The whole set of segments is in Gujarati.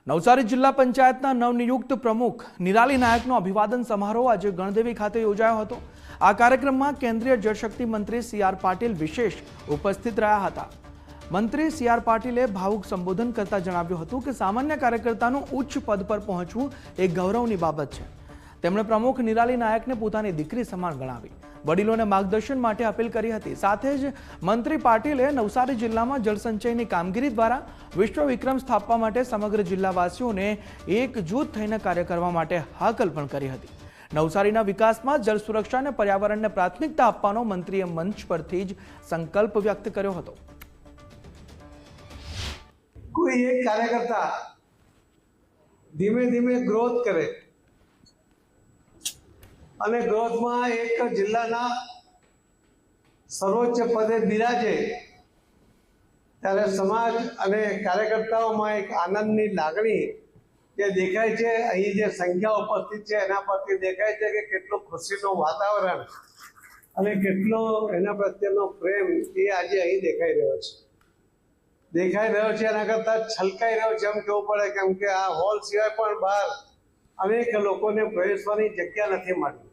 નવસારી જિલ્લા પંચાયતના નવનિયુક્ત પ્રમુખ નિરાલી નાયકનો અભિવાદન સમારોહ આજે ગણદેવી ખાતે યોજાયો હતો। આ કાર્યક્રમમાં કેન્દ્રીય જળશક્તિ મંત્રી સી.આર. પાટીલ વિશેષ ઉપસ્થિત રહ્યા હતા। મંત્રી સી.આર. પાટીલે ભાવુક સંબોધન કરતા જણાવ્યું હતું કે સામાન્ય કાર્યકર્તાનું ઉચ્ચ પદ પર પહોંચવું એ ગૌરવની બાબત છે। તેમણે પ્રમુખ નિરાલી નાયકને પોતાની દીકરી સમાન ગણાવી વડીલોને માર્ગદર્શન માટે અપીલ કરી હતી। સાથે જ મંત્રી પાટીલે નવસારી જિલ્લામાં જળસંચયની કામગીરી દ્વારા વિશ્વ વિક્રમ સ્થાપવા માટે સમગ્ર જિલ્લાવાસીઓને એકજૂથ થઈને કાર્ય કરવા માટે હાકલ પણ કરી હતી। નવસારીના વિકાસમાં જળ સુરક્ષા અને પર્યાવરણને પ્રાથમિકતા આપવાનો મંત્રીએ મંચ પરથી જ સંકલ્પ વ્યક્ત કર્યો હતો। કોઈ એક કાર્યકર્તા ધીમે ધીમે ગ્રોથ કરે અને ગ્રોથમાં એક જિલ્લાના સર્વોચ્ચ પદે બિરાજે ત્યારે સમાજ અને કાર્યકર્તાઓમાં એક આનંદની લાગણી જે દેખાય છે। અહીં જે સંખ્યા ઉપસ્થિત છે એના પરથી દેખાય છે કે કેટલું ખુશીનું વાતાવરણ અને કેટલો એના પ્રત્યેનો પ્રેમ એ આજે અહીં દેખાઈ રહ્યો છે। એના કરતાં છલકાઈ રહ્યો છે એમ કહેવું પડે, કેમ કે આ હોલ સિવાય પણ બહાર અનેક લોકોને પ્રવેશવાની જગ્યા નથી મળી।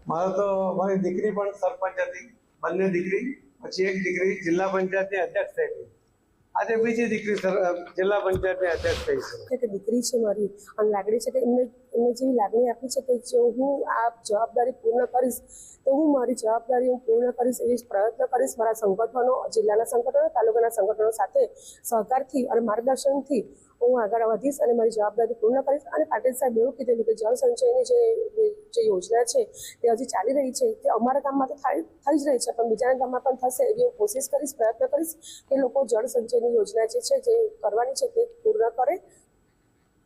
મારી દીકરી પણ સરપંચ હતી, બંને દીકરી, પછી એક દીકરી જિલ્લા પંચાયતની અધ્યક્ષ થઈ ગઈ, આજે બીજી દીકરી જિલ્લા પંચાયતની અધ્યક્ષ થઈ છે। દીકરી છે મારી અને લાગણી છે કે એમને જેવી લાગણી આપી છે કે જો હું આ જવાબદારી પૂર્ણ કરીશ તો હું મારી જવાબદારી પૂર્ણ કરીશ એવી પ્રયત્ન કરીશ। મારા સંગઠનો, જિલ્લાના સંગઠનો, તાલુકાના સંગઠનો સાથે સહકારથી અને માર્ગદર્શનથી હું આગળ વધીશ અને મારી જવાબદારી પૂર્ણ કરીશ। અને પાટીલ સાહેબ એવું કીધેલું કે જળ સંચયની જે યોજના છે તે હજી ચાલી રહી છે, તે અમારા ગામમાં તો થઈ જ રહી છે, પણ બીજાના ગામમાં પણ થશે એવી હું કોશિશ કરીશ, પ્રયત્ન કરીશ કે લોકો જળ સંચયની યોજના જે છે જે કરવાની છે તે